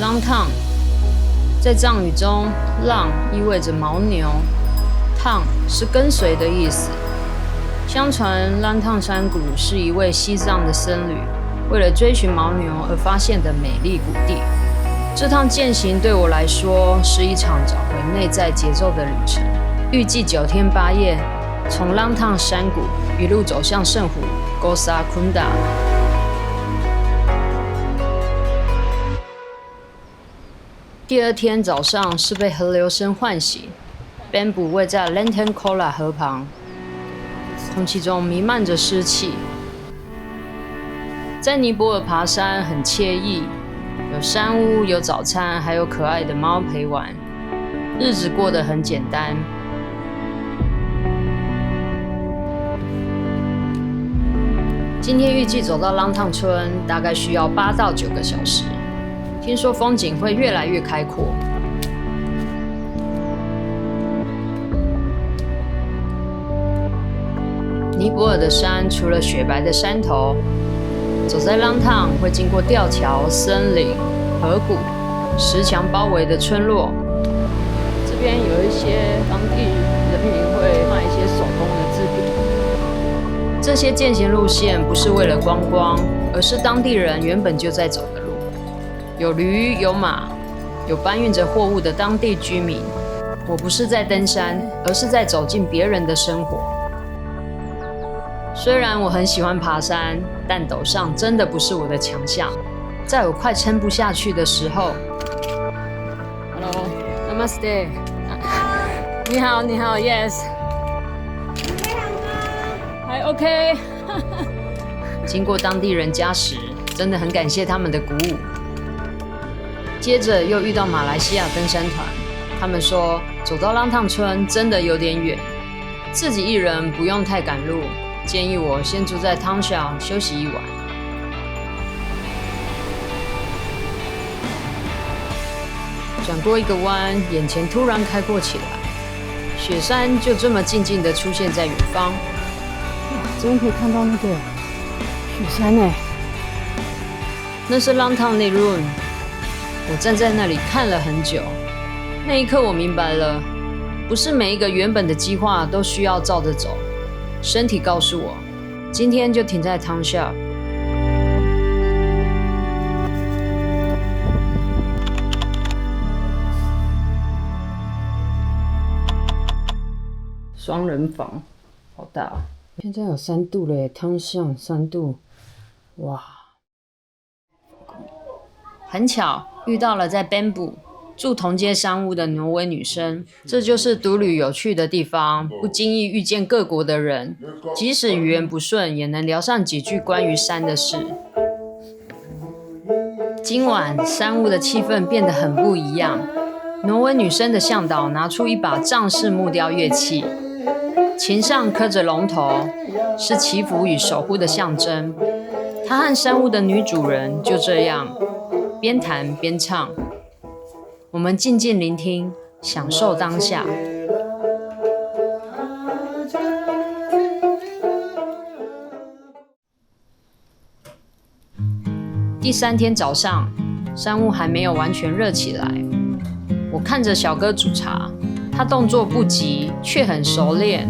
Lantang 在藏语中，浪意味着牦牛，趟是跟随的意思。相传Lantang山谷是一位西藏的僧侣为了追寻牦牛而发现的美丽谷地。这趟践行对我来说是一场找回内在节奏的旅程，预计9天8夜，从Lantang山谷一路走向圣湖 Gosa Kunda。第2天早上是被河流声唤醒 ，Bambu 位在 Lantang Kola 河旁，空气中弥漫着湿气。在尼泊尔爬山很惬意，有山屋，有早餐，还有可爱的猫陪玩，日子过得很简单。今天预计走到Lantang村大概需要8到9个小时。听说风景会越来越开阔。尼泊尔的山除了雪白的山头，走在Lantang会经过吊桥、森林、河谷、石墙包围的村落。这边有一些当地人民会卖一些手工的制品。这些健行路线不是为了观光，而是当地人原本就在走的路。有驴，有马，有搬运着货物的当地居民。我不是在登山，而是在走进别人的生活。虽然我很喜欢爬山，但陡上真的不是我的强项。在我快撑不下去的时候 ，Hello， Namaste， 你好，你好 ，Yes， 还 OK。经过当地人家时，真的很感谢他们的鼓舞。接着又遇到马来西亚登山团，他们说走到Lantang村真的有点远，自己一人不用太赶路，建议我先住在Tang Shao休息1晚。转过一个弯，眼前突然开阔起来，雪山就这么静静地出现在远方。这边可以看到那个雪山耶，那是Lantang Nirun。我站在那里看了很久，那一刻我明白了，不是每一个原本的计划都需要照着走。身体告诉我，今天就停在Tang Shao。双人房，好大哦！现在有3度了耶，Tang Shao 3度，哇！很巧遇到了在Bambu住同街山屋的挪威女生，这就是独旅有趣的地方，不经意遇见各国的人，即使语言不顺，也能聊上几句关于山的事。今晚山屋的气氛变得很不一样，挪威女生的向导拿出一把藏式木雕乐器，琴上刻着龙头，是祈福与守护的象征。她和山屋的女主人就这样边弹边唱，我们静静聆听，享受当下。第3天早上，山屋还没有完全热起来。我看着小哥煮茶，他动作不急，却很熟练。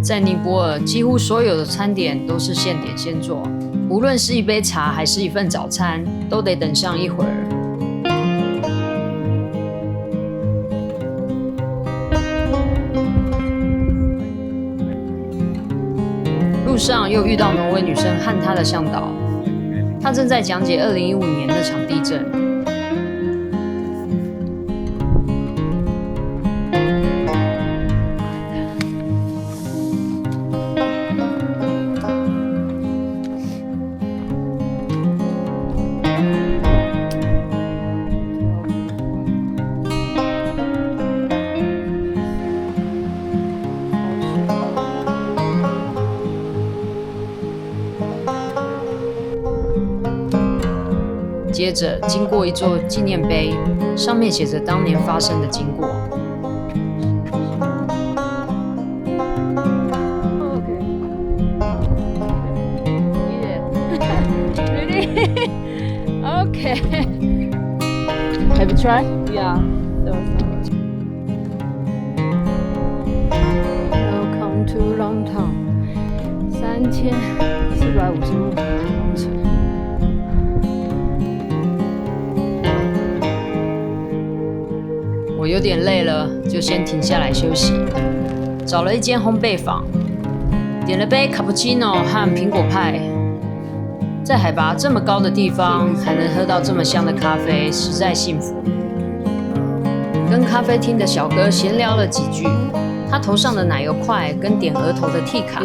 在尼泊尔，几乎所有的餐点都是现点现做，无论是一杯茶还是一份早餐，都得等上一会儿。路上又遇到挪威女生和她的向导，她正在讲解2015年那场地震。接着经过一座纪念碑，上面写着当年发生的经过。Really? Okay. Have you tried? Yeah, there was not much. Welcome to Longtown， 3455公尺。我有点累了，就先停下来休息。找了一间烘焙坊，点了杯卡布奇诺和苹果派。在海拔这么高的地方，还能喝到这么香的咖啡，实在幸福。跟咖啡厅的小哥闲聊了几句，他头上的奶油块跟点额头的 T 卡，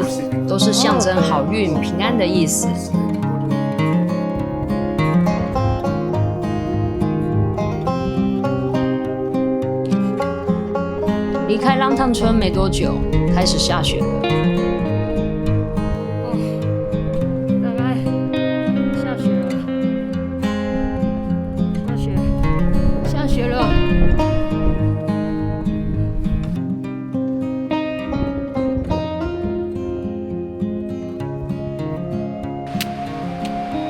都是象征好运平安的意思。离开浪烫村没多久，开始下雪了。大概下雪了，下雪了。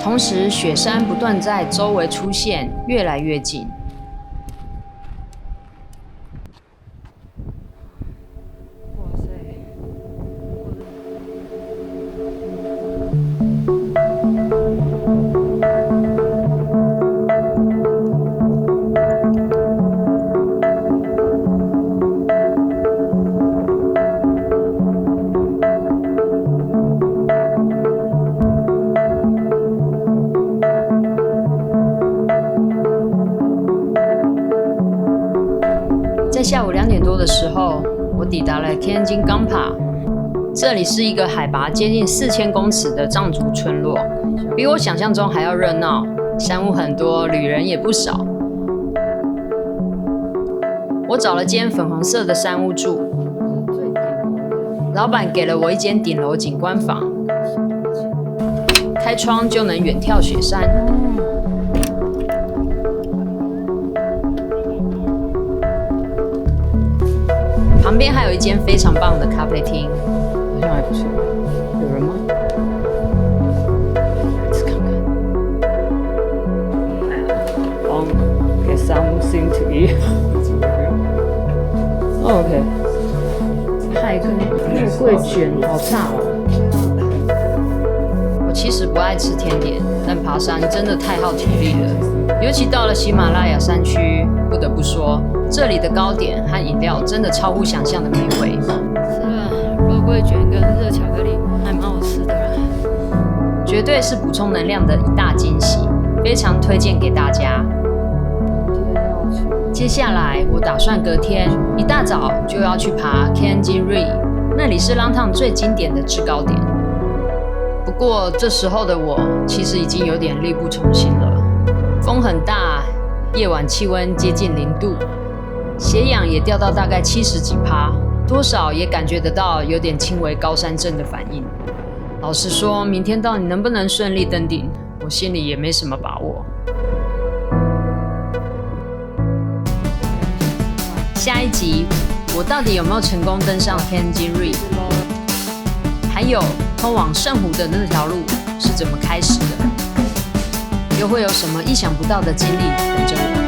同时，雪山不断在周围出现，越来越近。在下午2点多的时候，我抵达了 Kenjin Gampa， 这里是一个海拔接近4000公尺的藏族村落，比我想象中还要热闹，山屋很多，旅人也不少。我找了间粉红色的山屋住，老板给了我一间顶楼景观房，开窗就能远眺雪山。旁边还有一间非常棒的咖啡厅，好像还不错。有人吗？来吃看看。Get something to eat. OK。派跟肉桂卷好差哦。我其实不爱吃甜点，但爬山真的太耗体力了，尤其到了喜马拉雅山区，不得不说。这里的糕点和饮料真的超乎想象的美味。吃了肉桂卷跟热巧克力，还蛮好吃的啦。绝对是补充能量的一大惊喜，非常推荐给大家。接下来我打算隔天一大早就要去爬 Kenjin Ri， 那里是浪烫最经典的制高点。不过这时候的我其实已经有点力不从心了，风很大，夜晚气温接近0度。血氧也掉到大概70几%，多少也感觉得到有点轻微高山症的反应。老实说，明天到底能不能顺利登顶，我心里也没什么把握。下一集，我到底有没有成功登上 Kenjin Ri？ 还有通往圣湖的那条路是怎么开始的？又会有什么意想不到的经历等着我？